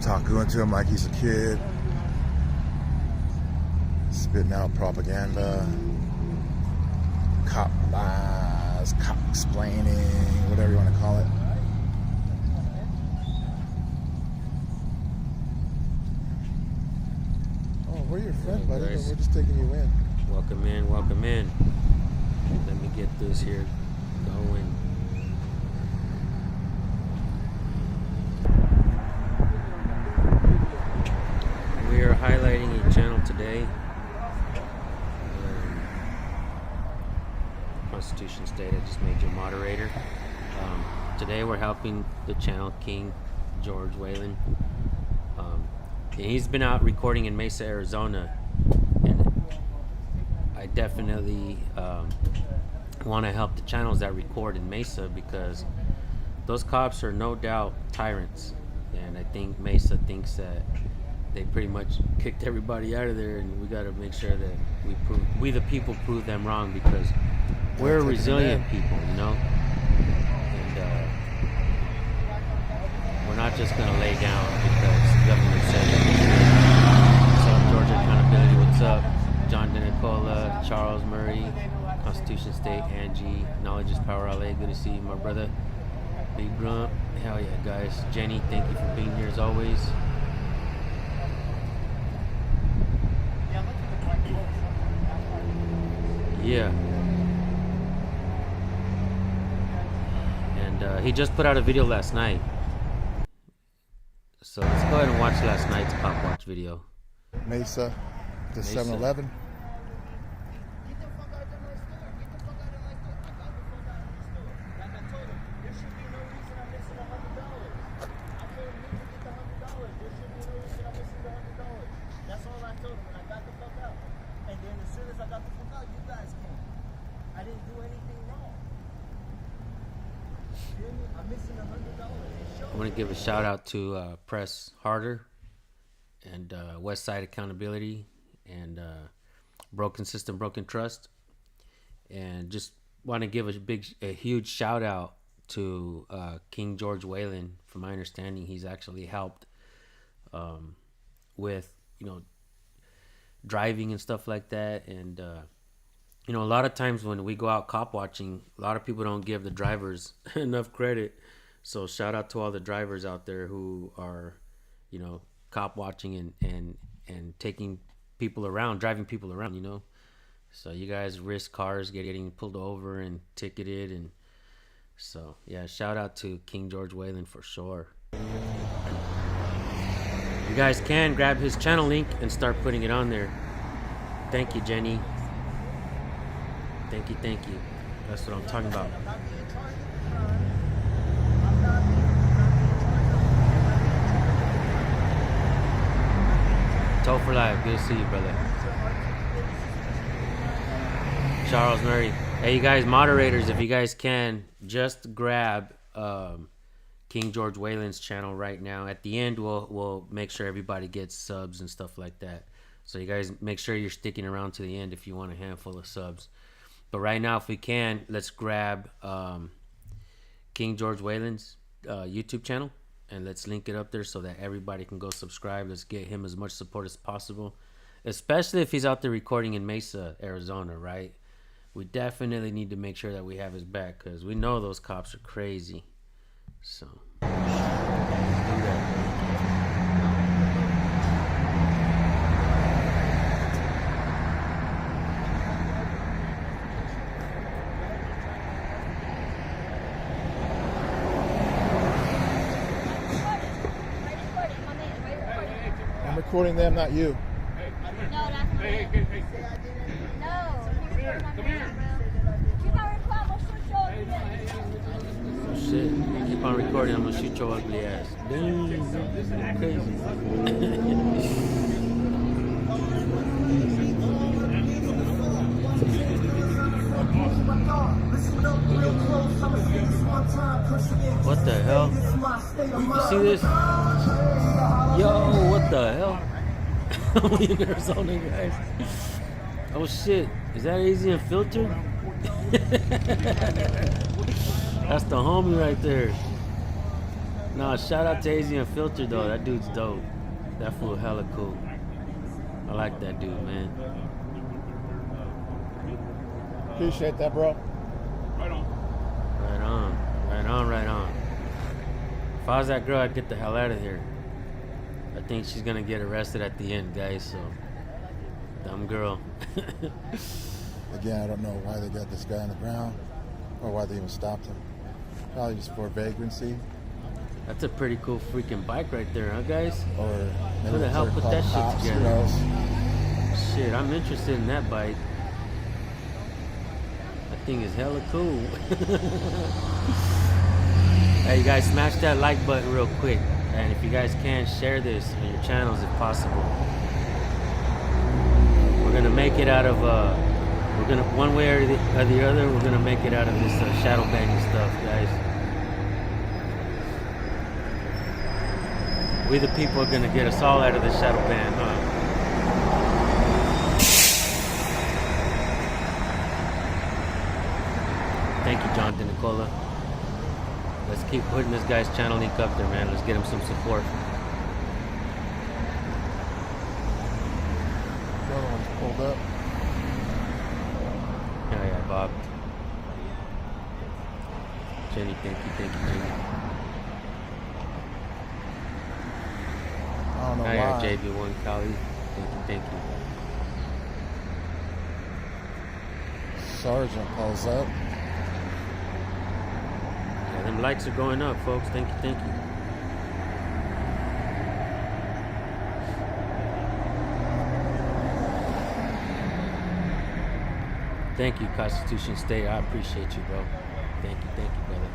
talking to him like he's a kid, spitting out propaganda, cop lies, cop explaining, whatever you want to call it. Oh, we're your friend, buddy, but we're just taking you in. Welcome in, welcome in. Let me get this here going. We are highlighting a channel today. Constitution State, I just made you a moderator. Today we're helping the channel King George Wallen. And he's been out recording in Mesa, Arizona. And I definitely want to help the channels that record in Mesa, because those cops are no doubt tyrants. And I think Mesa thinks that they pretty much kicked everybody out of there, and we got to make sure that we the people prove them wrong, because we're a resilient people, you know, and we're not just going to lay down because the government said it. What's up, Georgia Accountability? What's up, John Denicola, Charles Murray, Constitution State, Angie, Knowledge is Power LA. Good to see you, my brother. Big Grump, hell yeah, guys. Jenny, thank you for being here as always. Yeah. And he just put out a video last night. So let's go ahead and watch last night's Pop Watch video. Mesa, the 7-Eleven. I want to give a shout out to Press Harder and West Side Accountability and Broken System, Broken Trust, and just want to give a huge shout out to King George Wallen. From my understanding, he's actually helped with driving and stuff like that, and a lot of times when we go out cop watching, a lot of people don't give the drivers enough credit. So shout out to all the drivers out there who are, cop watching and taking people around, driving people around, So you guys risk cars getting pulled over and ticketed. And so, yeah, shout out to King George Wallen for sure. You guys can grab his channel link and start putting it on there. Thank you, Jenny. Thank you. That's what I'm talking about. Toe for life. Good to see you, brother. Charles Murray. Hey, you guys, moderators, if you guys can, just grab King George Wallen's channel right now. At the end, we'll make sure everybody gets subs and stuff like that. So you guys make sure you're sticking around to the end if you want a handful of subs. But right now, if we can, let's grab King George Wallen's YouTube channel, and let's link it up there so that everybody can go subscribe. Let's get him as much support as possible, especially if he's out there recording in Mesa, Arizona, right? We definitely need to make sure that we have his back, because we know those cops are crazy. So, let's do that. I'm recording them, not you. No, that's not it. No. Come here. Oh shit. Keep on recording. I'm gonna shoot your ugly ass. Damn. Crazy. What the hell? You see this? Yo, what the hell? I'm in Arizona, guys. Oh shit. Is that easy and filtered? That's the homie right there. No, shout out to AZ Unfiltered though. That dude's dope. That fool hella cool. I like that dude, man. Appreciate that, bro. Right on. Right on, right on. If I was that girl, I'd get the hell out of here. I think she's gonna get arrested at the end, guys, so dumb girl. Again, I don't know why they got this guy on the ground or why they even stopped him. Probably just for vagrancy. That's a pretty cool freaking bike right there, huh, guys? Or Who the hell put that shit Who together? knows? Shit, I'm interested in that bike. That thing is hella cool. Hey, you guys, smash that like button real quick. And if you guys can, share this on your channels if possible. We're gonna make it out of, we're gonna, one way or the other, we're gonna make it out of this shadow banning stuff, guys. We the people are gonna get us all out of the shadow ban, huh? Thank you, Jonathan Nicola. Let's keep putting this guy's channel link up there, man. Let's get him some support. The other one's pulled up. Yeah, Bob. Jenny, thank you, Jenny. I don't know why. Yeah, JB1 Cali. Thank you. Sergeant pulls up. Yeah, them likes are going up, folks. Thank you. Thank you, Constitution State. I appreciate you, bro. Thank you, brother.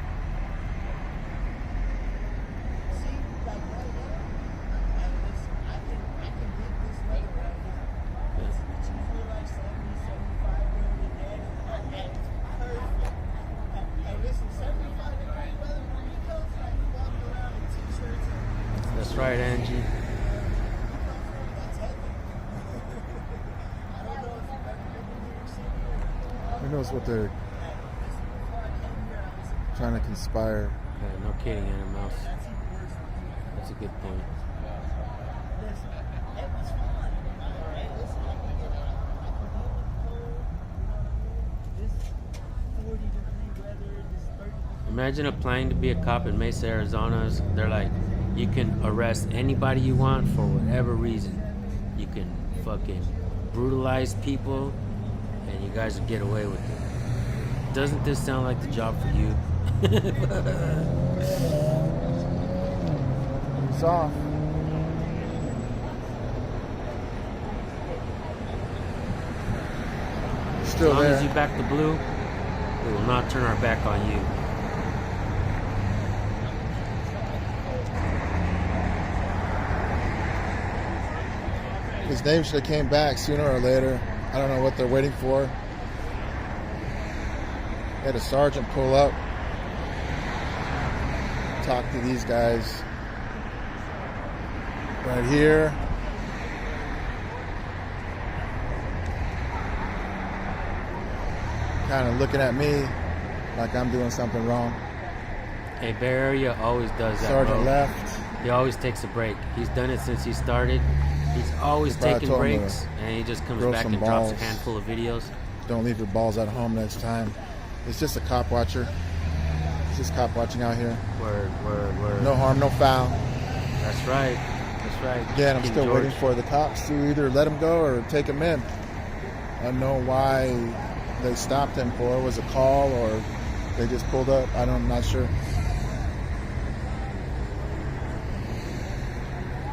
That's right, Angie. Who knows what they're trying to conspire? Yeah, no kidding, Anna Mouse. That's a good point. Imagine applying to be a cop in Mesa, Arizona. They're like, you can arrest anybody you want for whatever reason. You can fucking brutalize people and you guys will get away with it. Doesn't this sound like the job for you? He's off. Still As long there. as you back the blue, we will not turn our back on you. His name should have came back sooner or later. I don't know what they're waiting for. Had a sergeant pull up, talk to these guys right here. Kind of looking at me like I'm doing something wrong. Hey, Bay Area always does that, Sergeant bro. left. He always takes a break. He's done it since he started. He's always They probably taking told him breaks, and he just comes throw back some and drops a balls. handful of videos. Don't leave your balls at home next time. It's just a cop watcher. It's just cop watching out here. Word. No harm, no foul. That's right. Again, I'm King still George. waiting for the cops to either let him go or take him in. I don't know why they stopped him for. Was a call or they just pulled up? I'm not sure.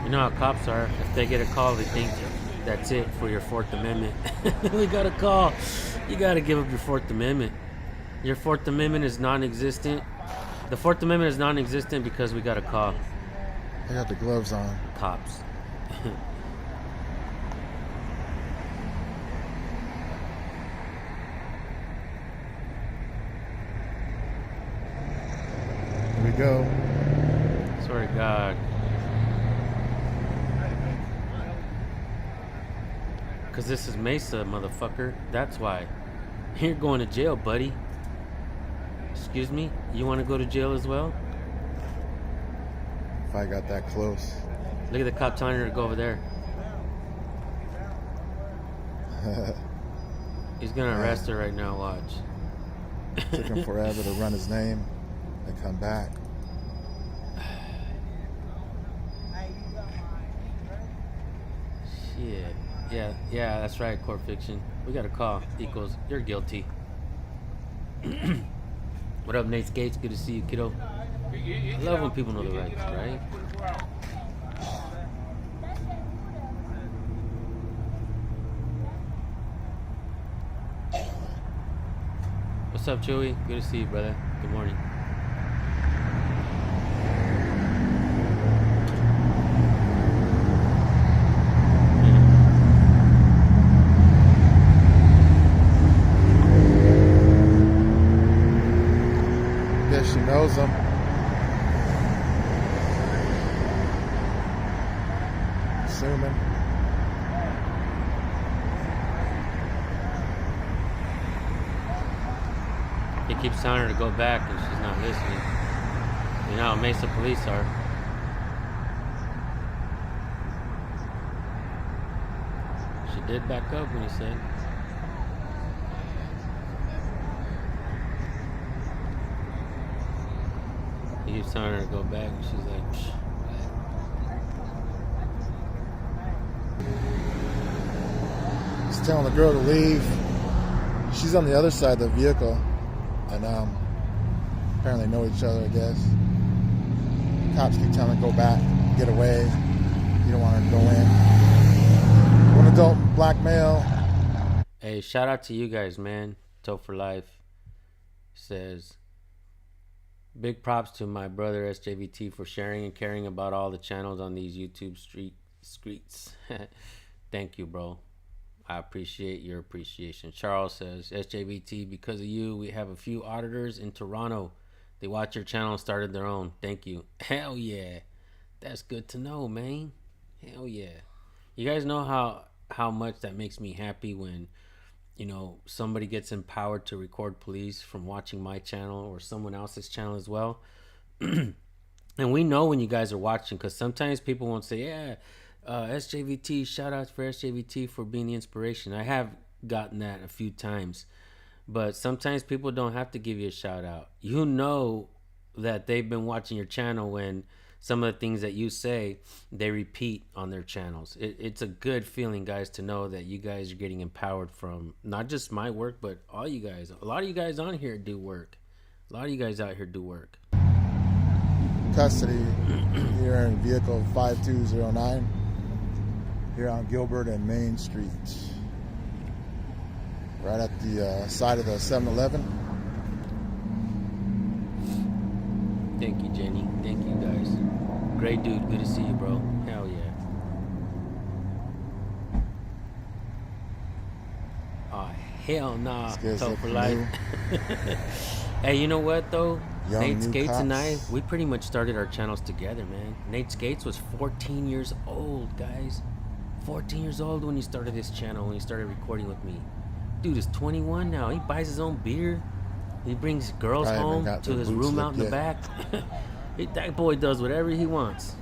You know how cops are. If they get a call, they think that's it for your Fourth Amendment. We got a call. You got to give up your Fourth Amendment. Your Fourth Amendment is non-existent. The Fourth Amendment is non-existent because we got a call. I got the gloves on. Cops. Here we go. Swear to God. Because this is Mesa, motherfucker. That's why. You're going to jail, buddy. Excuse me? You want to go to jail as well? if I got that close. Look at the cop telling her to go over there. He's gonna arrest her right now. Watch. Took him forever to run his name and come back. Shit. Yeah, that's right, court fiction. We got a call. Equals, you're guilty. What up, Nate Skates? Good to see you, kiddo. I love when people know the rights, right? What's up, Chewy? Good to see you, brother. Good morning. Guess she knows him. Assuming. He keeps telling her to go back and she's not listening. You know how Mesa police are. She did back up when he said. He keeps telling her to go back and she's like, psh. He's telling the girl to leave. She's on the other side of the vehicle. And apparently know each other, I guess. Cops keep telling her to go back, get away. You don't want her to go in. One adult black male. Hey, shout out to you guys, man. Toe for Life says, big props to my brother SJVT for sharing and caring about all the channels on these YouTube streets. Thank you, bro. I appreciate your appreciation. Charles says, SJVT, because of you, we have a few auditors in Toronto. They watch your channel and started their own. Thank you. Hell yeah. That's good to know, man. Hell yeah. You guys know how much that makes me happy when, you know, somebody gets empowered to record police from watching my channel or someone else's channel as well. And we know when you guys are watching, because sometimes people won't say, yeah, SJVT, shout out for SJVT for being the inspiration. I have gotten that a few times, but sometimes people don't have to give you a shout out. You know that they've been watching your channel when some of the things that you say, they repeat on their channels. It's a good feeling, guys, to know that you guys are getting empowered from not just my work, but all you guys. A lot of you guys on here do work. A lot of you guys out here do work. Custody here in vehicle 5209. Here on Gilbert and Main Street, right at the side of the 7-Eleven. Thank you, Jenny. Thank you, guys. Great dude. Good to see you, bro. Hell yeah. Oh, hell nah. Toe for Life. Hey, you know what, though? Nate Skates cops. And I, we pretty much started our channels together, man. Nate Skates was 14 years old, guys. 14 years old when he started this channel, when he started recording with me. Dude is 21 now. He buys his own beer. He brings girls home to his room out in the back. That boy does whatever he wants.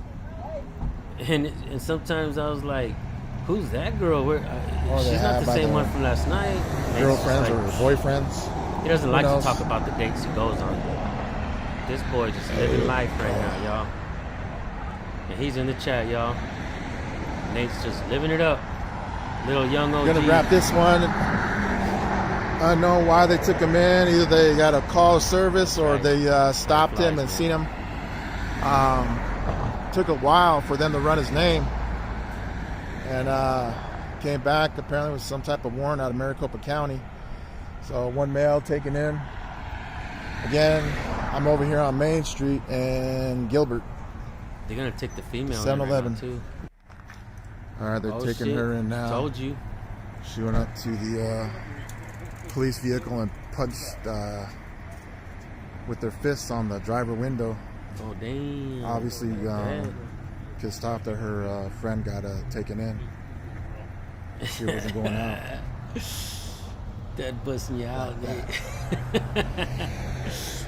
And sometimes I was like, who's that girl? She's not the same one from last night. Girlfriends or boyfriends. He doesn't like to talk about the dates he goes on. This boy just living life right now, y'all. And he's in the chat, y'all. Nate's just living it up. Little young OG. Gonna wrap this one. I know why they took him in. Either they got a call of service or they stopped him and seen him. Took a while for them to run his name. And came back apparently with some type of warrant out of Maricopa County. So one male taken in. Again, I'm over here on Main Street and Gilbert. They're gonna take the female 7-Eleven. right too. All right, they're taking her in now. Told you. She went up to the police vehicle and punched with their fists on the driver window. Oh, damn. Obviously pissed off that her friend got taken in. She wasn't going out. Dead busting you out, Nate.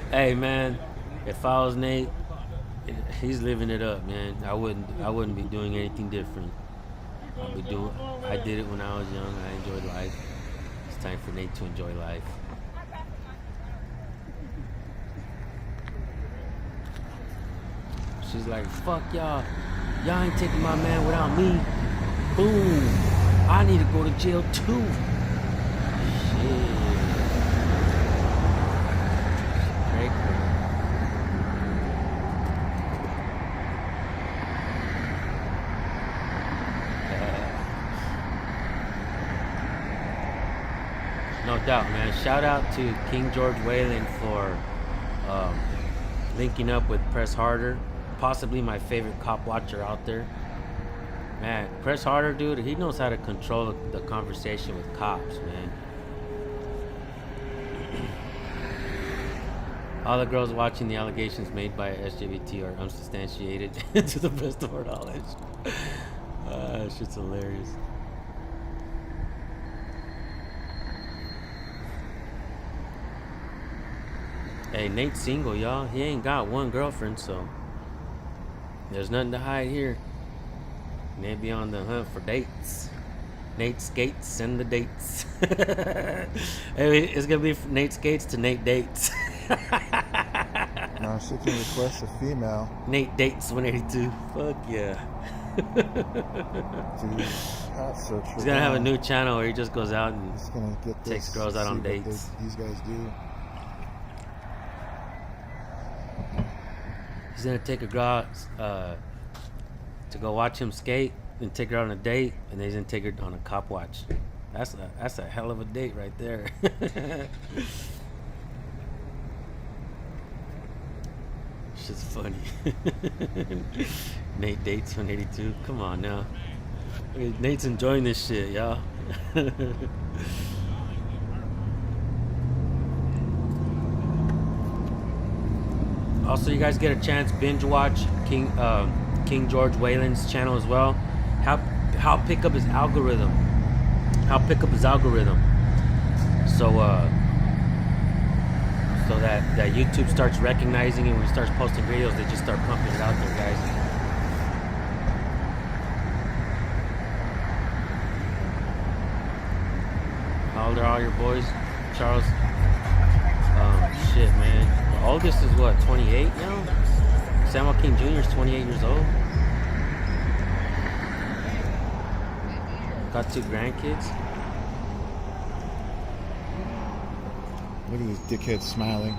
Hey, man, if I was Nate, He's living it up, man. I wouldn't be doing anything different. I did it when I was young. I enjoyed life. It's time for Nate to enjoy life. She's like, fuck y'all. Y'all ain't taking my man without me. Boom. I need to go to jail too. Shit. Great. No doubt, man. Shout out to King George Wallen for linking up with Press Harder. Possibly my favorite cop watcher out there. Man, Press Harder, dude, he knows how to control the conversation with cops, man. All the girls watching the allegations made by SJVT are unsubstantiated to the best of our knowledge. That shit's hilarious. Hey, Nate's single, y'all. He ain't got one girlfriend, so there's nothing to hide here. Nate be on the hunt for dates. Nate skates and the dates. Hey, it's gonna be from Nate skates to Nate dates. No, she can request a female. Nate dates 182. Fuck yeah. To hot search. He's gonna have a new channel where he just goes out and He's gonna get this, takes girls out on see what dates. These guys do. He's gonna take a girl out to go watch him skate and take her on a date, and then he's gonna take her on a cop watch. That's a hell of a date right there. Shit's funny. Nate dates 182. Come on now. Nate's enjoying this shit, y'all. Also, you guys get a chance, binge watch King George Wallen's channel as well. How pick up his algorithm. So that YouTube starts recognizing it when he starts posting videos. They just start pumping it out there, guys. How old are all your boys, Charles? Shit, man. The oldest is what, 28 now? San Joaquin Jr. is 28 years old. Got 2 grandkids. Look at this dickhead smiling.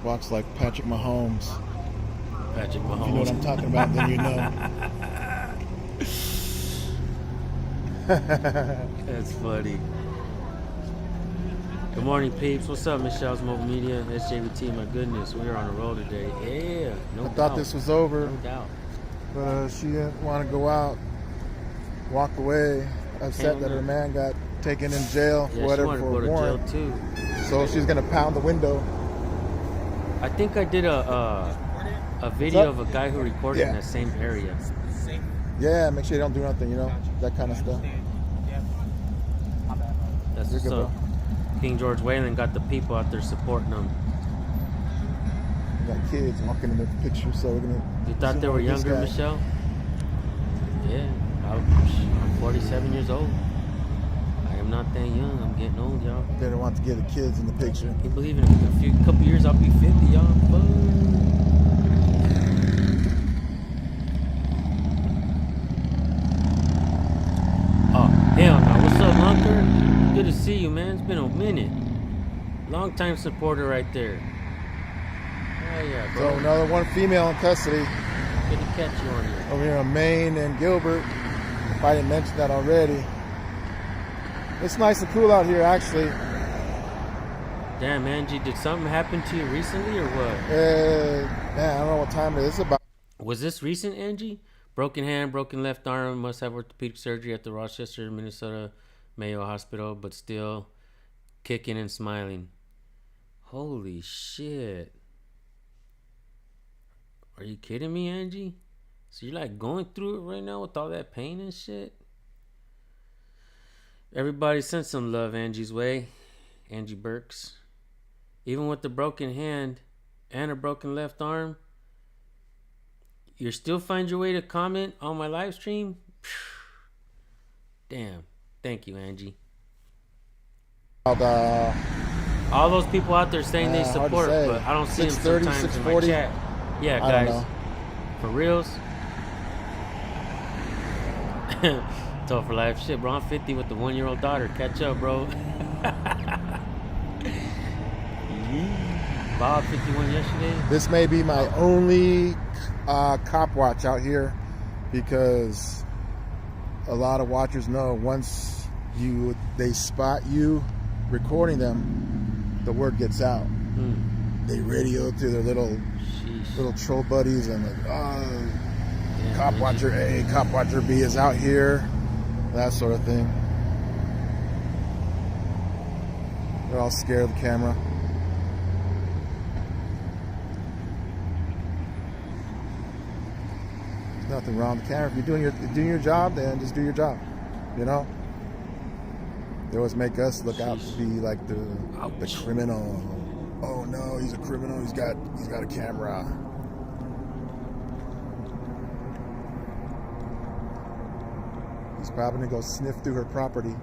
Walks like Patrick Mahomes. Patrick Mahomes. If you know what I'm talking about, then you know. That's funny. Good morning, peeps. What's up, Michelle's Mobile Media, SJVT? My goodness, we are on a roll today. Yeah, no doubt. I thought this was over, No doubt. but she didn't want to go out. Walked away, upset that her man got taken in jail, Yeah, whatever, she wanted to for go a to jail warrant. too. So she's gonna pound the window. I think I did a video of a guy who recorded in Yeah. that same area. Yeah, make sure you don't do nothing, you know, that kind of stuff. That's You're what's good, up. King George Wallen got the people out there supporting him. We got kids walking in the picture, so we're gonna. You thought they were this younger, guy. Michelle? Yeah, I'm 47 years old. I am not that young. I'm getting old, y'all. They don't want to get the kids in the picture. Can you believe in a couple years I'll be 50, y'all? Fuck. Oh, hell no. What's up, Lunker? Good to see you, man. It's been a minute. Long time supporter right there. Oh, yeah, So bro. another one female in custody Good to catch you on here. over here in Maine and Gilbert. If I didn't mention that already. It's nice and cool out here, actually. Damn, Angie, did something happen to you recently or what? Man, I don't know what time it is. It's about. Was this recent, Angie? Broken hand, broken left arm, must have orthopedic surgery at the Rochester, Minnesota Mayo Hospital, but still kicking and smiling. Holy shit. Are you kidding me, Angie? So you're like going through it right now with all that pain and shit? Everybody sent some love Angie's way. Angie Burks. Even with the broken hand, and a broken left arm. You still find your way to comment on my live stream? Damn. Thank you, Angie. All those people out there saying they support, but I don't see them sometimes in my chat. Yeah, guys. For reals. Tough for life. Shit, bro. I'm 50 with the 1-year-old daughter. Catch up, bro. Bob 51 yesterday. This may be my only cop watch out here, because a lot of watchers know once they spot you recording them, the word gets out. They radio to their little troll buddies and like, cop watcher A, cop watcher B is out here, that sort of thing. They're all scared of the camera. There's nothing wrong with the camera. If you're doing your job, then just do your job. You know. They always make us look out to be like the criminal. Oh no, he's a criminal. He's got a camera. He's probably gonna go sniff through her property.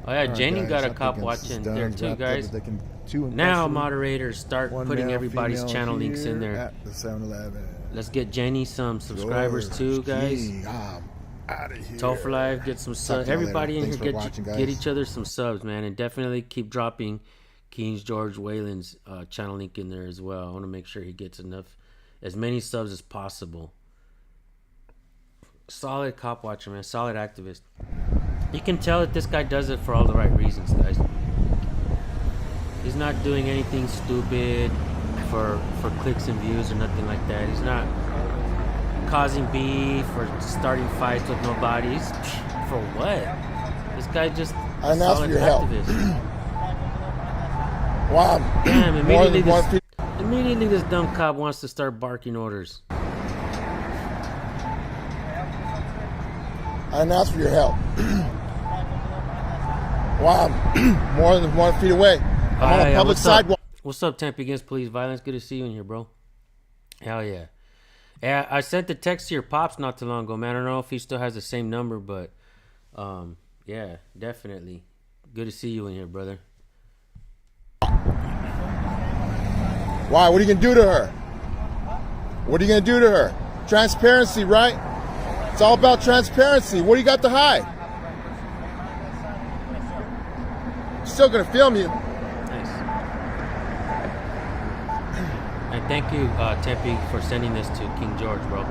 Oh yeah, Jenny got a cop watching there too, guys. Now moderators start putting everybody's channel links in there. At the 7-Eleven. Let's get Jenny some subscribers too, guys. Toll for Life, get some subs. Everybody in here, get each other some subs, man, and definitely keep dropping King George Wayland's channel link in there as well. I want to make sure he gets as many subs as possible. Solid cop watcher, man. Solid activist. You can tell that this guy does it for all the right reasons, guys. He's not doing anything stupid for clicks and views or nothing like that. He's not causing beef or starting fights with nobody. For what? This guy just a solid activist. Wow. Damn, immediately this dumb cop wants to start barking orders. I didn't ask for your help. Wow, more than 1 feet away. I'm on a public sidewalk. What's up, Tempe Against Police Violence? Good to see you in here, bro. Hell yeah. Yeah, I sent the text to your pops not too long ago, man. I don't know if he still has the same number, but yeah, definitely. Good to see you in here, brother. Why? What are you going to do to her? What are you going to do to her? Transparency, right? It's all about transparency. What do you got to hide? Still going to film you. Nice. And thank you, Tempe, for sending this to King George, bro.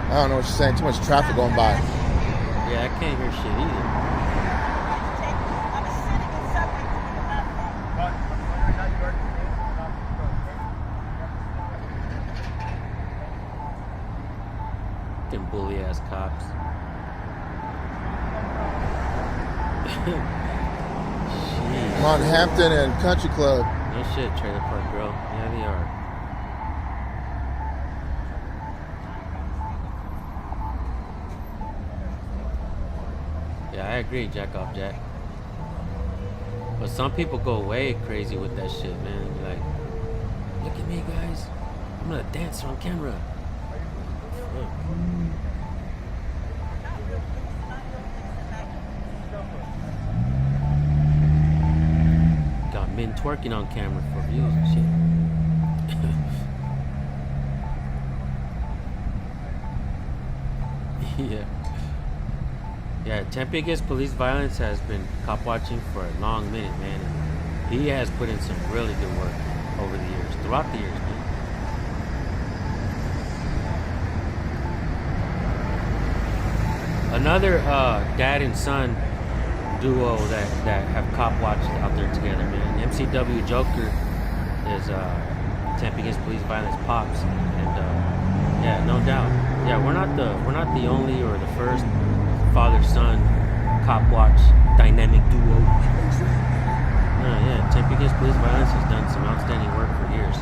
I don't know what she's saying. Too much traffic going by. Yeah, I can't hear shit either. Them bully ass cops. I'm on Hampton and Country Club. No shit, Trailer Park Girl. Yeah, they are. Yeah, I agree, Jack off Jack. But some people go way crazy with that shit, man. Be like, look at me, guys. I'm gonna dance on camera. Got men twerking on camera for views and shit. Yeah. Yeah, Tempe Against Police Violence has been cop watching for a long minute, man. And he has put in some really good work over the years, throughout the years, man. Another dad and son duo that have cop watched out there together, man. MCW Joker is Tempe Against Police Violence Pops, and yeah, no doubt. Yeah, we're not the only or the first father-son cop watch dynamic duo. Yeah, Tempe Against Police Violence has done some outstanding work for years.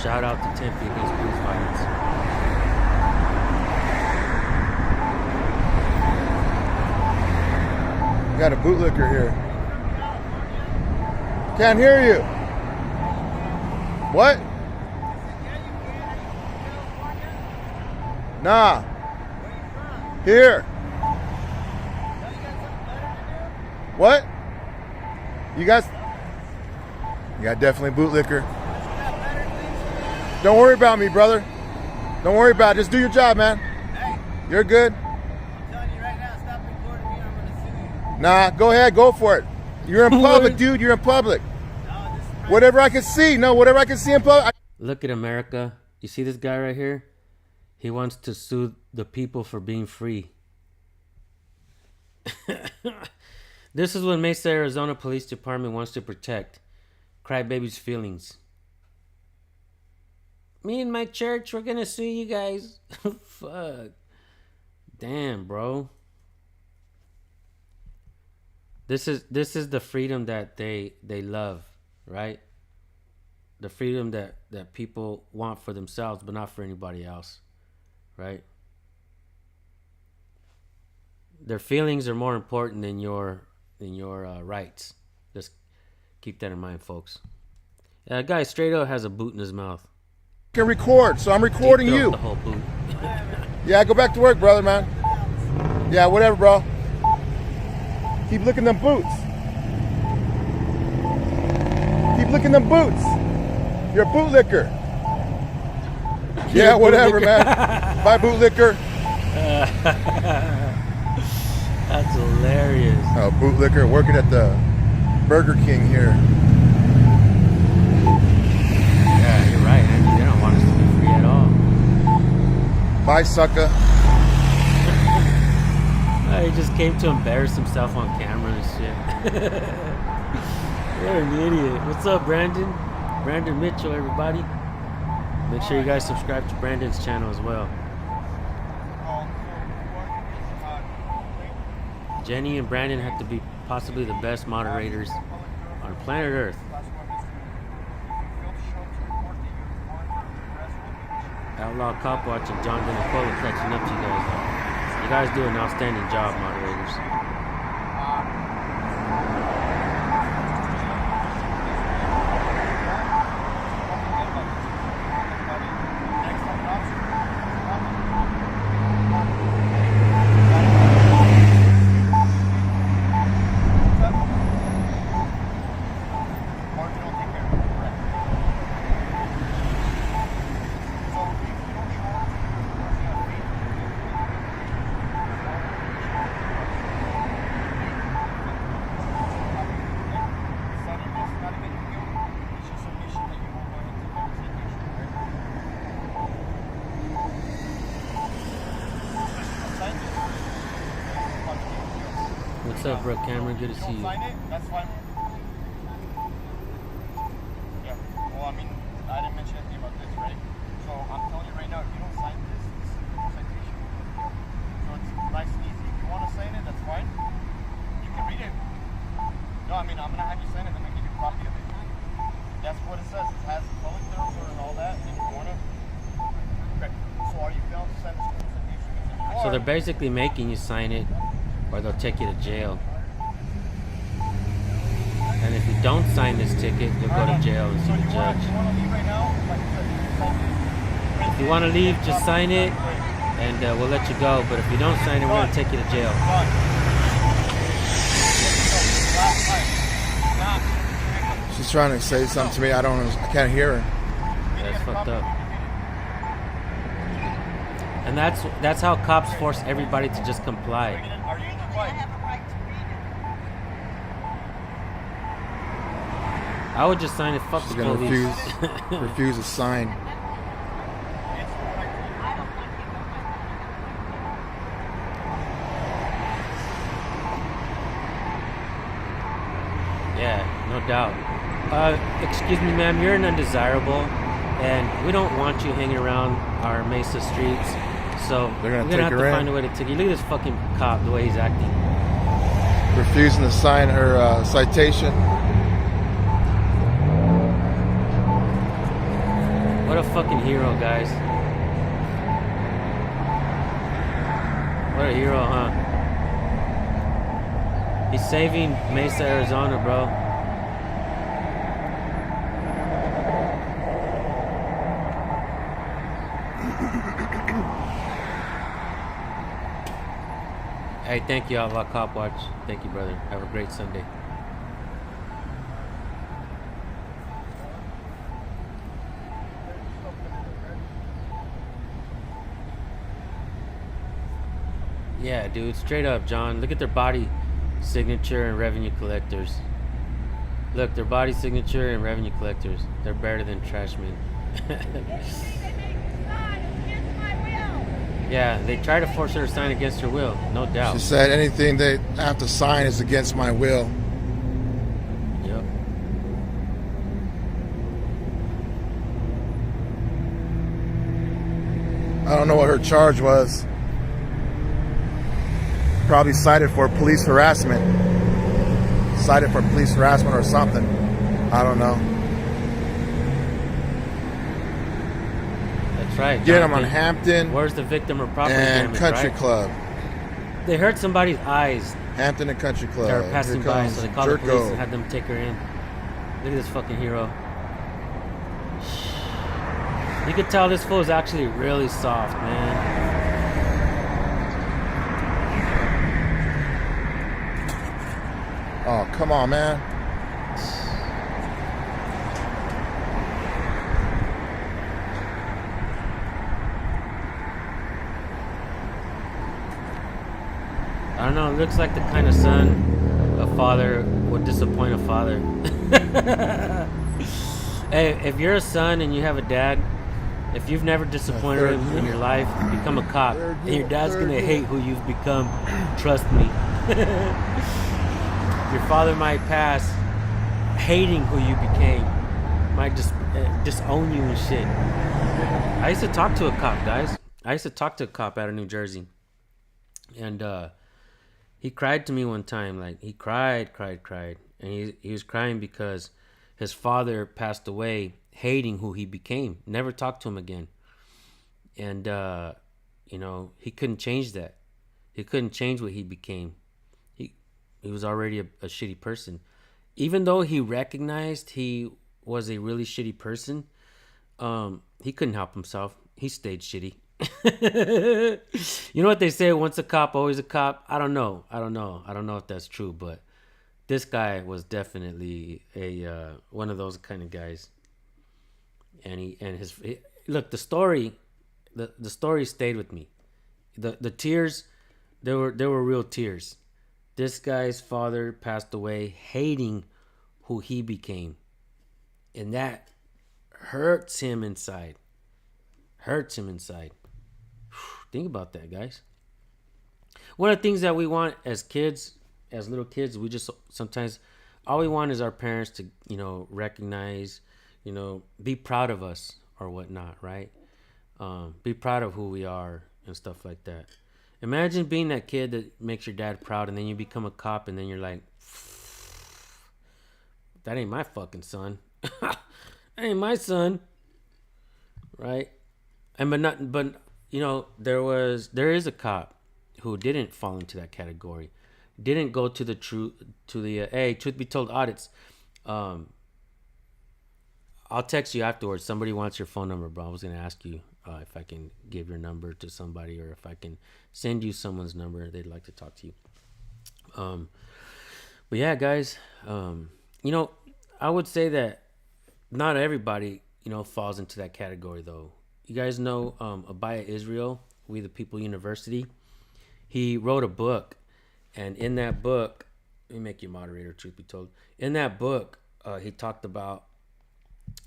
Shout out to Tempe Against Police Violence. Got a bootlicker here. Can't hear you. What? Nah. Here. What? You guys? You got definitely bootlicker. Don't worry about me, brother. Don't worry about it. Just do your job, man. You're good. Nah, go ahead, go for it. You're in public, dude. You're in public. Whatever I can see. No, whatever I can see in public. Look at America. You see this guy right here? He wants to sue the people for being free. This is what Mesa, Arizona Police Department wants to protect. Crybaby's feelings. Me and my church, we're gonna sue you guys. Fuck. Damn, bro. This is the freedom that they love, right? The freedom that people want for themselves, but not for anybody else, right? Their feelings are more important than your rights. Just keep that in mind, folks. That guy straight up has a boot in his mouth. I can record, so I'm recording you. The whole boot. Yeah, go back to work, brother, man. Yeah, whatever, bro. Keep licking them boots. Keep licking them boots. You're a bootlicker. Yeah, whatever, man. Bye, bootlicker. That's hilarious. Oh, bootlicker working at the Burger King here. Yeah, you're right, Andy. They don't want us to be free at all. Bye, sucker. He just came to embarrass himself on camera and shit. You're an idiot. What's up, Brandon? Brandon Mitchell, everybody. Make sure you guys subscribe to Brandon's channel as well. Jenny and Brandon have to be possibly the best moderators on planet Earth. Outlaw Cop Watch and John Dinacola catching up to you guys. You guys do an outstanding job, moderators. What's up, bro? Cameron, good to see you. Sign it, that's fine. Yeah, well, I mean, I didn't mention anything about this, right? So I'm telling you right now, if you don't sign this, this is a citation. So it's nice and easy. If you want to sign it, that's fine. You can read it. No, I mean, I'm going to have you sign it, I'm going to give you a copy of it. That's what it says. It has public thoroughfare and all that, and you want to. Okay, so are you failing to sign this citation? So they're basically making you sign it, or they'll take you to jail. And if you don't sign this ticket, you'll go to jail and see the judge. If you want to leave, just sign it, and we'll let you go. But if you don't sign it, we're going to take you to jail. She's trying to say something to me. I can't hear her. That's fucked up. And that's how cops force everybody to just comply. I would just sign it. Fuck She's the gonna police. refuse to sign. doubt. Excuse me, ma'am, you're an undesirable, and we don't want you hanging around our Mesa streets. So They're gonna we're take gonna have to her in? find a way to take you. Look at this fucking cop, the way he's acting. Refusing to sign her citation. What a fucking hero, guys. What a hero, huh? He's saving Mesa, Arizona, bro. Hey, thank you, Outlaw Cop Watch. Thank you, brother. Have a great Sunday. Yeah, dude, straight up, John. Look at their body signature and revenue collectors. Look, their body signature and revenue collectors. They're better than trash men. Yeah, they try to force her to sign against her will, no doubt. She said anything they have to sign is against my will. Yep. I don't know what her charge was. Probably cited for police harassment. Cited for police harassment or something. I don't know. That's right. Get them on Jonathan. Hampton Where's the victim or property and damage, Country right? Club. They hurt somebody's eyes. Hampton and Country Club. They were passing Here by, comes so they called the police Jerko. and had them take her in. Look at this fucking hero. You could tell this fool is actually really soft, man. Oh, come on, man. I don't know. It looks like the kind of son a father would disappoint a father. Hey, if you're a son and you have a dad, if you've never disappointed him in your life, become a cop. And your dad's going to hate who you've become. Trust me. Your father might pass hating who you became. Might just disown you and shit. I used to talk to a cop, guys. I used to talk to a cop out of New Jersey. And he cried to me one time. Like, he cried. And he was crying because his father passed away hating who he became. Never talked to him again. And, you know, he couldn't change that. He couldn't change what he became. He was already a shitty person. Even though he recognized he was a really shitty person, he couldn't help himself. He stayed shitty. You know what they say? Once a cop, always a cop. I don't know if that's true, but this guy was definitely a one of those kind of guys. And look, the story stayed with me. The tears, there were real tears. This guy's father passed away hating who he became. And that hurts him inside. Think about that, guys. One of the things that we want as kids, as little kids, we just sometimes, all we want is our parents to, you know, recognize, you know, be proud of us or whatnot, right? Be proud of who we are and stuff like that. Imagine being that kid that makes your dad proud and then you become a cop and then you're like, that ain't my fucking son. That ain't my son. Right? But you know, there is a cop who didn't fall into that category. Didn't go to the truth be told audits. I'll text you afterwards. Somebody wants your phone number, bro. I was going to ask you if I can give your number to somebody or if I can send you someone's number. They'd like to talk to you. But yeah, guys, you know, I would say that not everybody, you know, falls into that category, though. You guys know Abaya Israel, We the People University. He wrote a book, and in that book, let me make you a moderator, truth be told. In that book, he talked about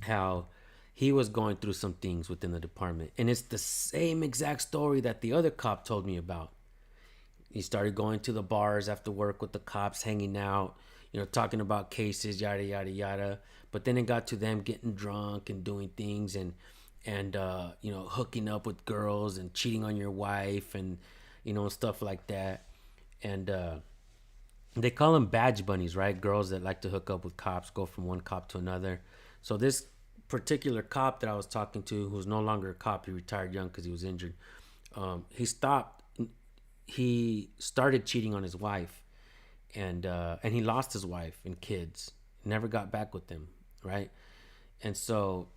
how he was going through some things within the department. And it's the same exact story that the other cop told me about. He started going to the bars after work with the cops, hanging out, talking about cases, yada yada yada. But then it got to them getting drunk and doing things and hooking up with girls and cheating on your wife and stuff like that. And they call them badge bunnies, right? Girls that like to hook up with cops, go from one cop to another. So this particular cop that I was talking to, who's no longer a cop, he retired young because he was injured. He started cheating on his wife, and he lost his wife and kids. Never got back with them, right? And so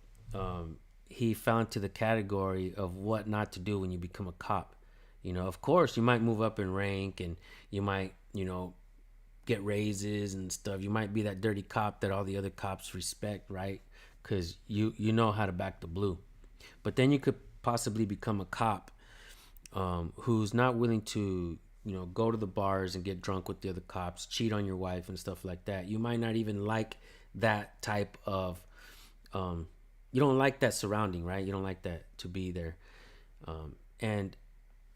he fell into the category of what not to do when you become a cop. Of course, you might move up in rank, and you might, get raises and stuff. You might be that dirty cop that all the other cops respect, right? Because you know how to back the blue. But then you could possibly become a cop who's not willing to, go to the bars and get drunk with the other cops, cheat on your wife and stuff like that. You might not even like that type of, you don't like that surrounding, right? You don't like that to be there. And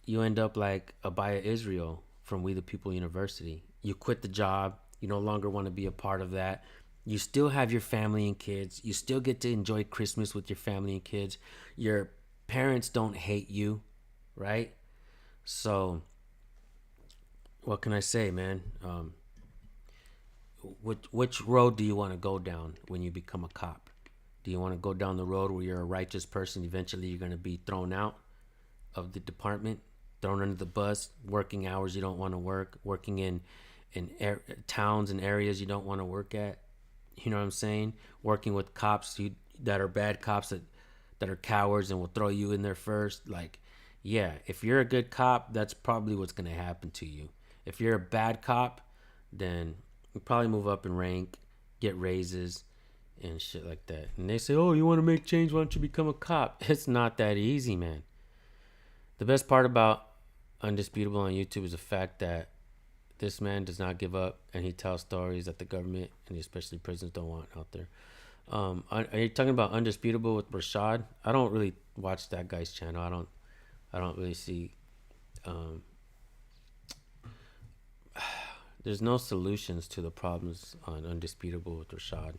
you end up like Abaya Israel from We the People University. You quit the job. You no longer want to be a part of that. You still have your family and kids. You still get to enjoy Christmas with your family and kids. Your parents don't hate you, right? So, what can I say, man? Which road do you want to go down when you become a cop? Do you want to go down the road where you're a righteous person? Eventually, you're going to be thrown out of the department, thrown under the bus, working hours you don't want to work, working in towns and areas you don't want to work at. You know what I'm saying? Working with cops that are bad cops that are cowards and will throw you in there first. Like, yeah, if you're a good cop, that's probably what's going to happen to you. If you're a bad cop, then you probably move up in rank, get raises, and shit like that. And they say, oh, you want to make change? Why don't you become a cop? It's not that easy, man. The best part about Undisputable on YouTube is the fact that this man does not give up, and he tells stories that the government and especially prisons don't want out there. Are you talking about Undisputable with Rashad? I don't really watch that guy's channel. I don't really see. There's no solutions to the problems on Undisputable with Rashad.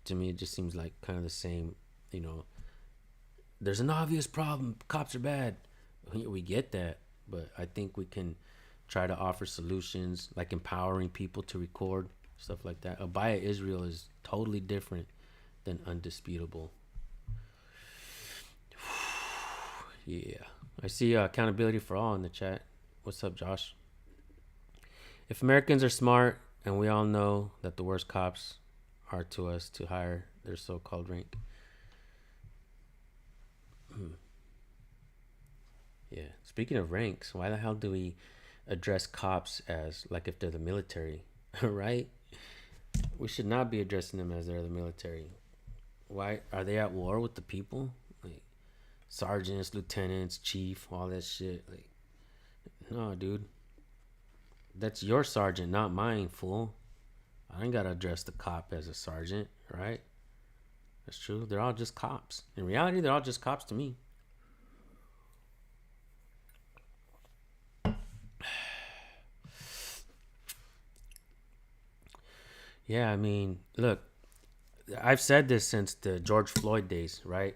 To me, it just seems like kind of the same. There's an obvious problem. Cops are bad. We get that, but I think we can try to offer solutions, like empowering people to record, stuff like that. Abaya Israel is totally different than Undisputable. Yeah. I see accountability for all in the chat. What's up, Josh? If Americans are smart, and we all know that the worst cops are to us to hire their so-called rank. Yeah. Speaking of ranks, why the hell do we address cops as like if they're the military, right? We should not be addressing them as they're the military. Why are they at war with the people? Like sergeants, lieutenants, chief, all that shit. Like, no, dude. That's your sergeant, not mine, fool. I ain't gotta address the cop as a sergeant, right? That's true. They're all just cops. In reality, they're all just cops to me. Yeah, I mean, look, I've said this since the George Floyd days, right?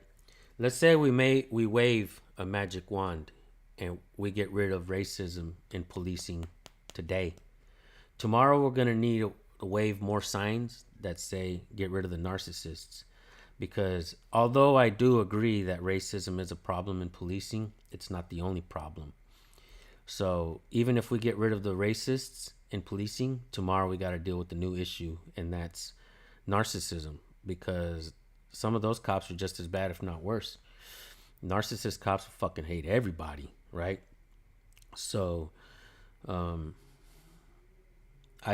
Let's say we wave a magic wand and we get rid of racism in policing today. Tomorrow we're going to need to wave more signs that say get rid of the narcissists. Because although I do agree that racism is a problem in policing, it's not the only problem. So even if we get rid of the racists in policing, tomorrow we got to deal with the new issue, and that's narcissism, because some of those cops are just as bad, if not worse. Narcissist cops fucking hate everybody, right? So I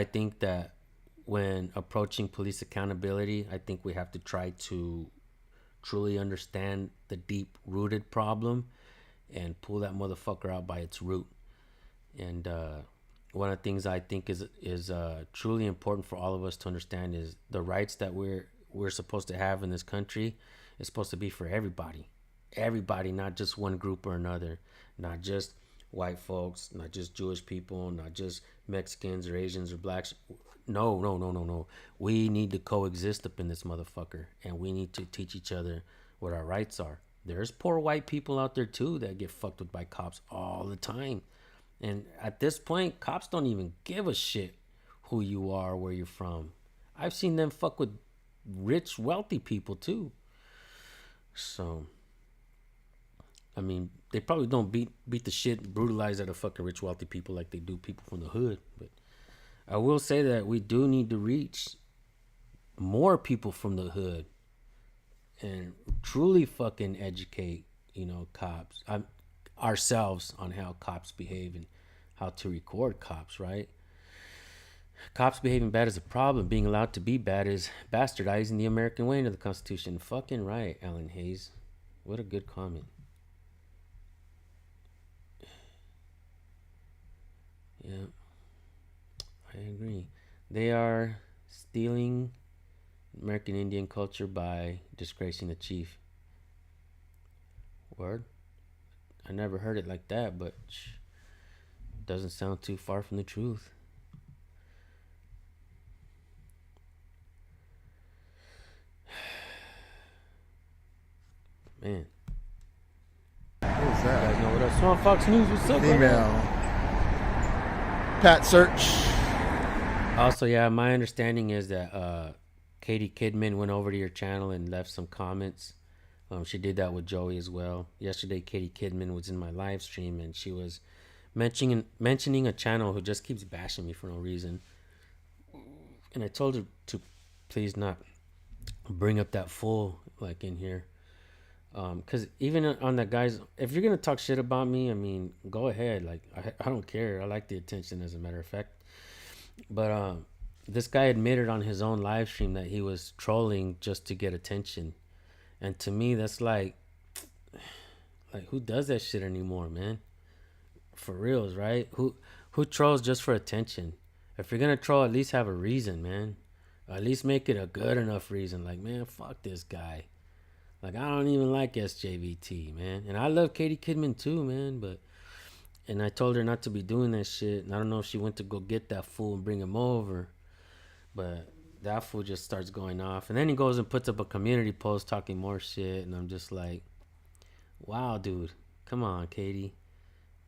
think that when approaching police accountability, I think we have to try to truly understand the deep-rooted problem and pull that motherfucker out by its root. And one of the things I think is truly important for all of us to understand is the rights that we're supposed to have in this country is supposed to be for everybody. Everybody, not just one group or another. Not just white folks, not just Jewish people, not just Mexicans or Asians or blacks. No. We need to coexist up in this motherfucker, and we need to teach each other what our rights are. There's poor white people out there too that get fucked with by cops all the time. And at this point, cops don't even give a shit who you are, where you're from. I've seen them fuck with rich, wealthy people too. So, I mean, they probably don't beat the shit, brutalize out of fucking rich, wealthy people like they do people from the hood. But I will say that we do need to reach more people from the hood and truly fucking educate, cops, ourselves on how cops behave and how to record cops, right? Cops behaving bad is a problem. Being allowed to be bad is bastardizing the American way into the Constitution. Fucking right, Alan Hayes. What a good comment. Yeah, I agree. They are stealing American Indian culture by disgracing the chief. Word? I never heard it like that, but doesn't sound too far from the truth. Man. What was You guys that? know what up? Swamp Fox News, what's up? Email. Pat Search. Also, yeah, my understanding is that Katie Kidman went over to your channel and left some comments. She did that with Joey as well. Yesterday, Katie Kidman was in my live stream and she was mentioning a channel who just keeps bashing me for no reason. And I told her to please not bring up that fool like in here. Because even on that guy's, if you're going to talk shit about me, I mean, go ahead. Like, I don't care. I like the attention, as a matter of fact. But this guy admitted on his own live stream that he was trolling just to get attention. And to me, that's like who does that shit anymore, man? For reals, right? Who trolls just for attention? If you're going to troll, at least have a reason, man. Or at least make it a good enough reason. Like, man, fuck this guy. Like, I don't even like SJVT, man. And I love Katie Kidman too, man. And I told her not to be doing that shit. And I don't know if she went to go get that fool and bring him over. But that fool just starts going off. And then he goes and puts up a community post talking more shit. And I'm just like, wow, dude. Come on, Katie.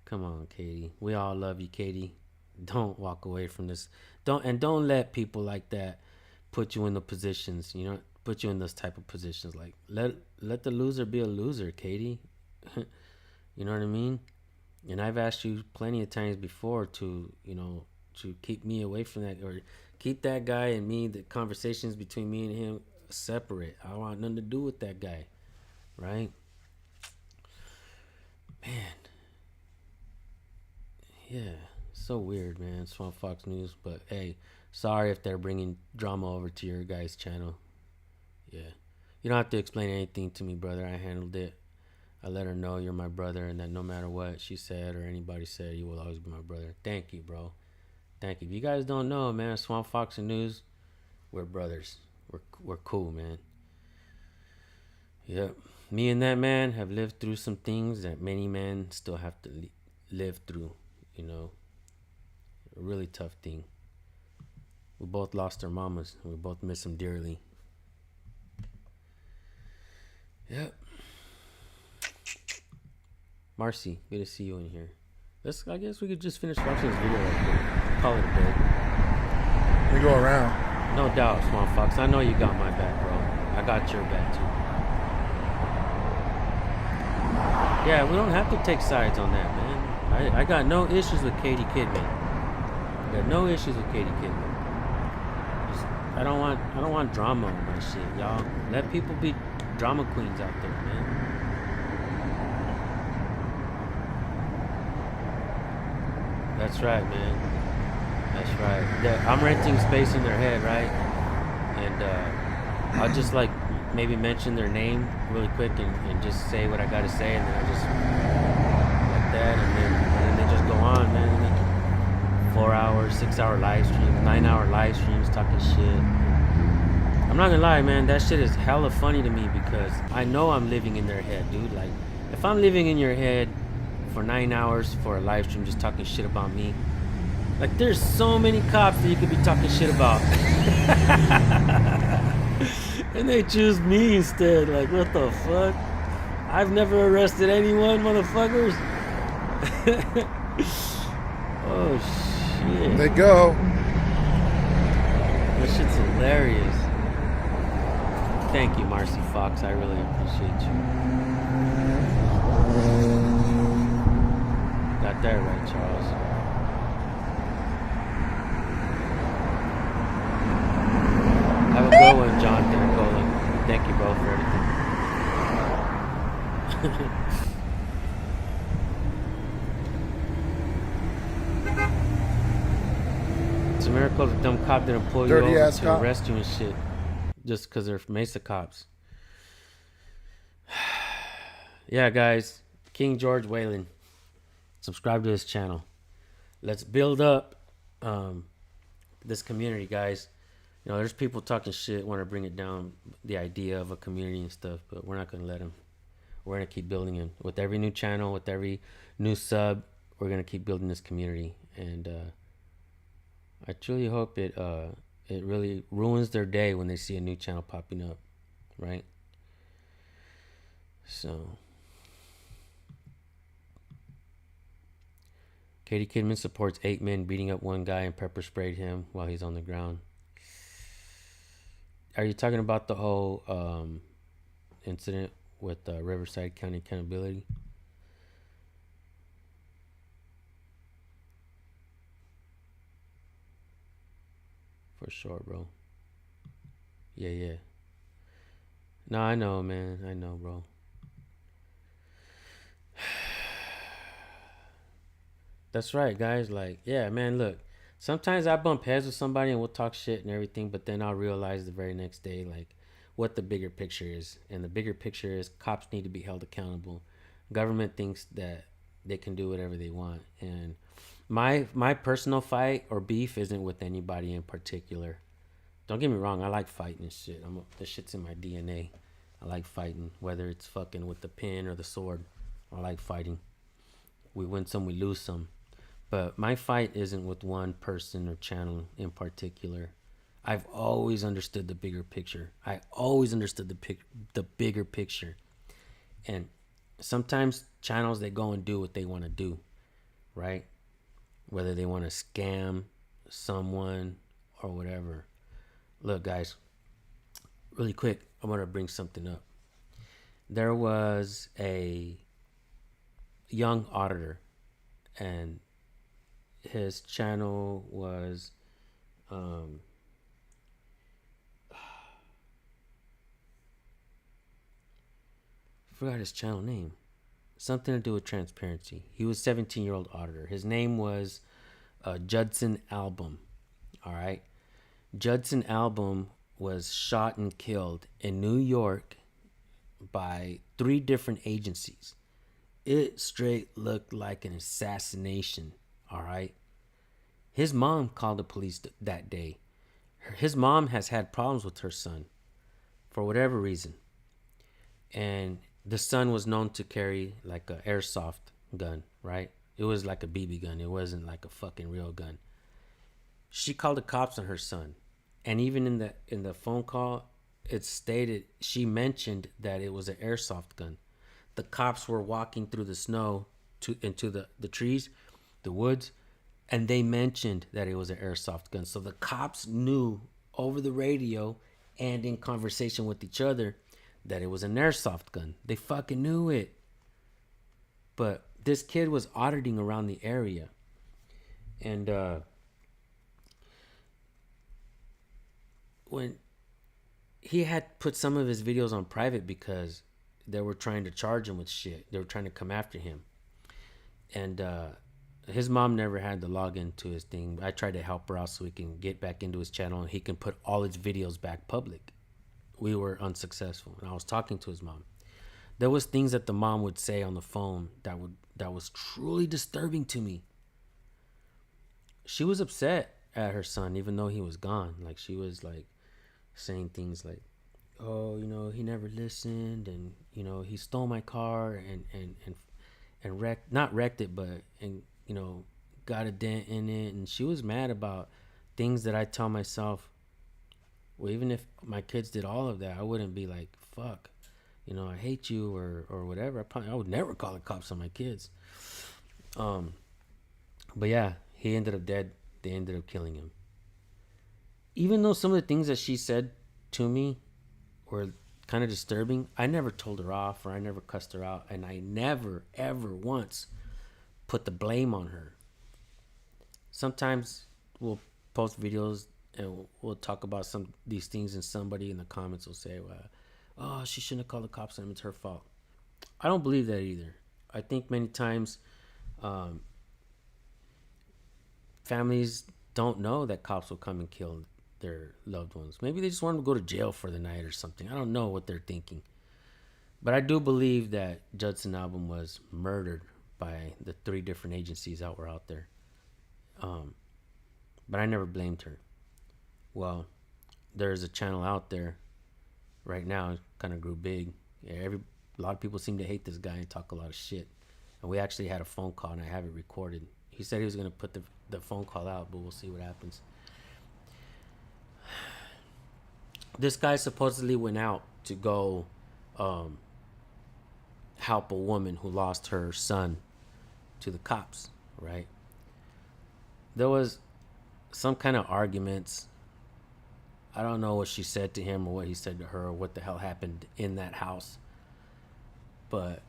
Come on, Katie. We all love you, Katie. Don't walk away from this. Don't let people like that put you in the positions, put you in those type of positions. Like, let the loser be a loser, Katie. You know what I mean? And I've asked you plenty of times before to keep me away from that, or keep that guy and me, the conversations between me and him, separate. I don't want nothing to do with that guy, right? Man. Yeah, so weird, man. Swamp Fox News. But hey, sorry if they're bringing drama over to your guys' channel. Yeah. You don't have to explain anything to me, brother. I handled it. I let her know you're my brother and that no matter what she said or anybody said, you will always be my brother. Thank you, bro. Thank you. If you guys don't know, man, Swamp Fox and News, we're brothers. We're cool, man. Yep. Me and that man have lived through some things that many men still have to live through, A really tough thing. We both lost our mamas. We both miss them dearly. Yep. Marcy, good to see you in here. I guess we could just finish watching this video right quick. Call it a day. We go around. No doubt, Swamp Fox. I know you got my back, bro. I got your back too. Yeah, we don't have to take sides on that, man. I got no issues with Katie Kidman. I got no issues with Katie Kidman. I don't want drama on my shit, y'all. Let people be drama queens out there, man. That's right, man. That's right. I'm renting space in their head, right? And I'll just maybe mention their name really quick and just say what I gotta say, and then I just like that, and then they just go on, man. 4 hours, 6 hour live streams, 9 hour live streams talking shit. I'm not gonna lie, man, that shit is hella funny to me because I know I'm living in their head, dude. Like, if I'm living in your head for 9 hours for a live stream just talking shit about me, Like, there's so many cops that you could be talking shit about. And they choose me instead. Like, what the fuck? I've never arrested anyone, motherfuckers. Oh, shit. They go. That shit's hilarious. Thank you, Marcy Fox. I really appreciate you. Got that right, Charles. Have a good one, Jonathan and Colin. Thank you both for everything. It's a miracle the dumb cop didn't pull you Dirty over ass to cop. arrest you and shit. Just because they're Mesa cops. Yeah, guys. King George Wallen. Subscribe to his channel. Let's build up this community, guys. You know, there's people talking shit, want to bring it down, the idea of a community and stuff, but we're not going to let them. We're going to keep building it. With every new channel, with every new sub, we're going to keep building this community. And I truly hope it really ruins their day when they see a new channel popping up, right? So, Katie Kidman supports 8 men beating up one guy and pepper sprayed him while he's on the ground. Are you talking about the whole incident with Riverside County Accountability? For sure, bro. Yeah. No, I know, man. I know, bro. That's right, guys. Like, yeah, man, look. Sometimes I bump heads with somebody and we'll talk shit and everything, but then I'll realize the very next day, like, what the bigger picture is. And the bigger picture is cops need to be held accountable. Government thinks that they can do whatever they want. And my personal fight or beef isn't with anybody in particular. Don't get me wrong, I like fighting and shit. This shit's in my DNA. I like fighting, whether it's fucking with the pen or the sword. I like fighting. We win some, we lose some. But my fight isn't with one person or channel in particular. I've always understood the bigger picture. I always understood the bigger picture. And sometimes channels, they go and do what they want to do, right? Whether they want to scam someone or whatever. Look, guys, really quick, I want to bring something up. There was a young auditor, and his channel was forgot his channel name. Something to do with transparency. He was a 17-year-old auditor. His name was Judson Album. All right. Judson Album was shot and killed in New York by 3 different agencies. It straight looked like an assassination. All right. His mom called the police that day. His mom has had problems with her son for whatever reason. And the son was known to carry like an airsoft gun, right? It was like a BB gun. It wasn't like a fucking real gun. She called the cops on her son. And even in the phone call, it stated, she mentioned that it was an airsoft gun. The cops were walking through the snow into the trees, the woods, and they mentioned that it was an airsoft gun. So the cops knew over the radio and in conversation with each other that it was an airsoft gun. They fucking knew it. But this kid was auditing around the area. And when he had put some of his videos on private because they were trying to charge him with shit. They were trying to come after him. And his mom never had the login to his thing. I tried to help her out so he can get back into his channel and he can put all his videos back public. We were unsuccessful. And I was talking to his mom. There was things that the mom would say on the phone that was truly disturbing to me. She was upset at her son even though he was gone. Like, she was like saying things like, oh, you know, he never listened, and you know, he stole my car and wrecked, not wrecked it, but, and you know, got a dent in it, and she was mad about things that I tell myself. Well, even if my kids did all of that, I wouldn't be like, fuck, you know, I hate you or whatever. I would never call the cops on my kids. But yeah, he ended up dead. They ended up killing him. Even though some of the things that she said to me were kind of disturbing, I never told her off or I never cussed her out, and I never ever once put the blame on her. Sometimes we'll post videos and we'll talk about some these things, and somebody in the comments will say, well, oh, she shouldn't have called the cops on him, it's her fault. I don't believe that either. I think many times families don't know that cops will come and kill their loved ones. Maybe they just want them to go to jail for the night or something. I don't know what they're thinking. But I do believe that Judson Album was murdered by the 3 different agencies that were out there. But I never blamed her. Well, there's a channel out there right now, it kind of grew big. A lot of people seem to hate this guy and talk a lot of shit. And we actually had a phone call, and I have it recorded. He said he was going to put the phone call out, but we'll see what happens. This guy supposedly went out to go help a woman who lost her son to the cops, right? There was some kind of arguments. I don't know what she said to him or what he said to her or what the hell happened in that house. But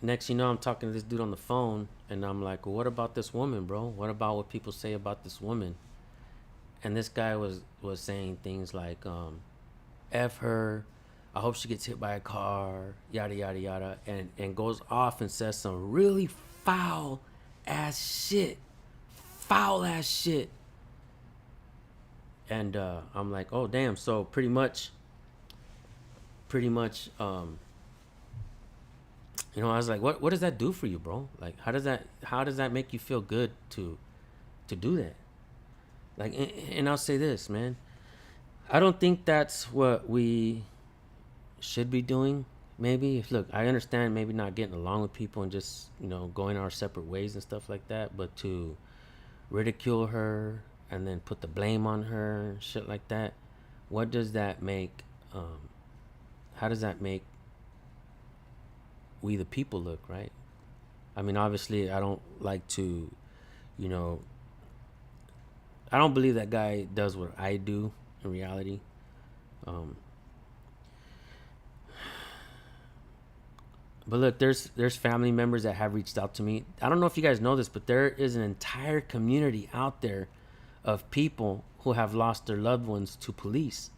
next you know, I'm talking to this dude on the phone, and I'm like, well, what about this woman, bro? What about what people say about this woman? And this guy was saying things like, F her, I hope she gets hit by a car, yada, yada, yada, and goes off and says some really foul ass shit. And I'm like, oh, damn. So pretty much, you know, I was like, what does that do for you, bro? Like, how does that make you feel good to do that? Like, and I'll say this, man. I don't think that's what we should be doing. Maybe, look, I understand maybe not getting along with people and just, you know, going our separate ways and stuff like that. But to ridicule her and then put the blame on her, shit like that, what does that make? How does that make we the people look, right? I mean, obviously, I don't like to, you know, I don't believe that guy does what I do in reality. But look, there's family members that have reached out to me. I don't know if you guys know this, but there is an entire community out there of people who have lost their loved ones to police.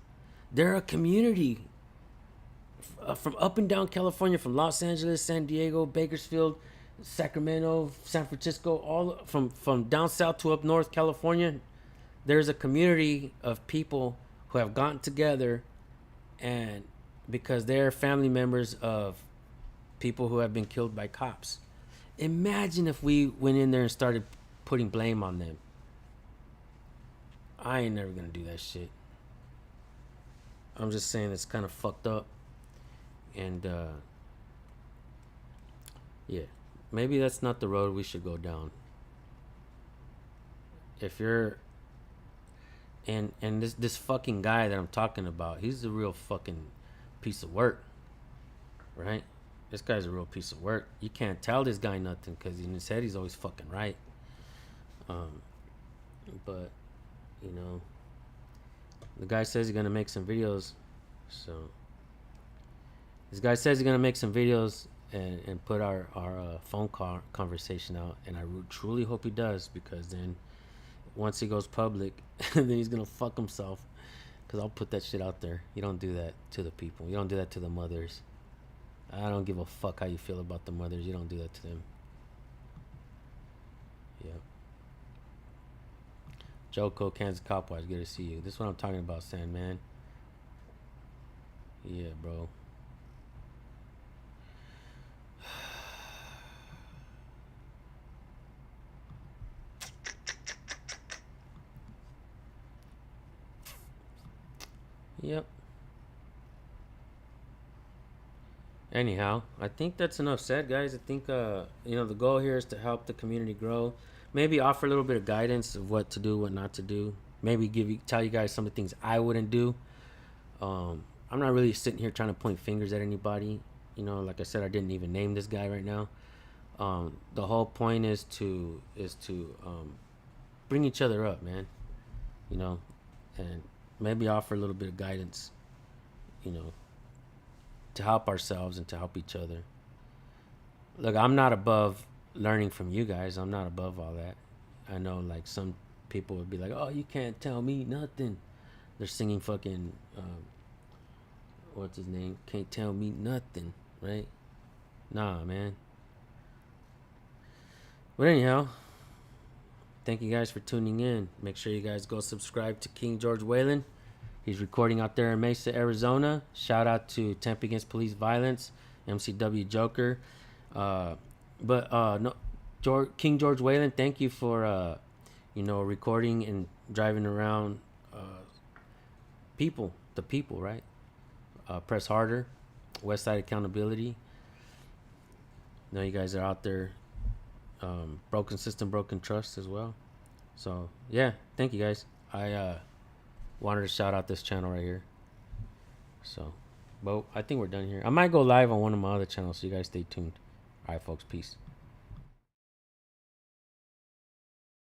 They're a community from up and down California, from Los Angeles, San Diego, Bakersfield, Sacramento, San Francisco, all from down south to up north California. There's a community of people who have gotten together, and because they're family members of people who have been killed by cops. Imagine if we went in there and started putting blame on them. I ain't never gonna do that shit. I'm just saying it's kind of fucked up. And yeah, maybe that's not the road we should go down. If you're and this fucking guy that I'm talking about, he's a real fucking piece of work, right? This guy's a real piece of work. You can't tell this guy nothing because in his head he's always fucking right. But you know, the guy says he's gonna make some videos. So this guy says he's gonna make some videos and put our phone call conversation out, and I truly hope he does, because then once he goes public, then he's gonna fuck himself, because I'll put that shit out there. You don't do that to the people. You don't do that to the mothers. I don't give a fuck how you feel about the mothers. You don't do that to them. Yeah. Joko, Kansas Copwise, good to see you. This is what I'm talking about, Sandman. Yeah, bro. Yep. anyhow, I think that's enough said, guys. I think the goal here is to help the community grow. Maybe offer a little bit of guidance of what to do, what not to do. Maybe tell you guys some of the things I wouldn't do. I'm not really sitting here trying to point fingers at anybody. Like I said, I didn't even name this guy right now. The whole point is to bring each other up, man. And maybe offer a little bit of guidance. To help ourselves and to help each other. Look, I'm not above learning from you guys. I'm not above all that. I know, like, some people would be like, "Oh, you can't tell me nothing." They're singing fucking what's his name? Can't tell me nothing, right? Nah, man. But anyhow, thank you guys for tuning in. Make sure you guys go subscribe to King George Wallen. He's recording out there in Mesa, Arizona. Shout out to Temp Against Police Violence, MCW Joker. No, King George Wallen, thank you for recording and driving around the people, right? Press Harder, Westside Accountability. Now you guys are out there. Broken System, Broken Trust as well. So yeah, thank you guys. I wanted to shout out this channel right here. So, but I think we're done here. I might go live on one of my other channels, so you guys stay tuned. All right, folks, peace.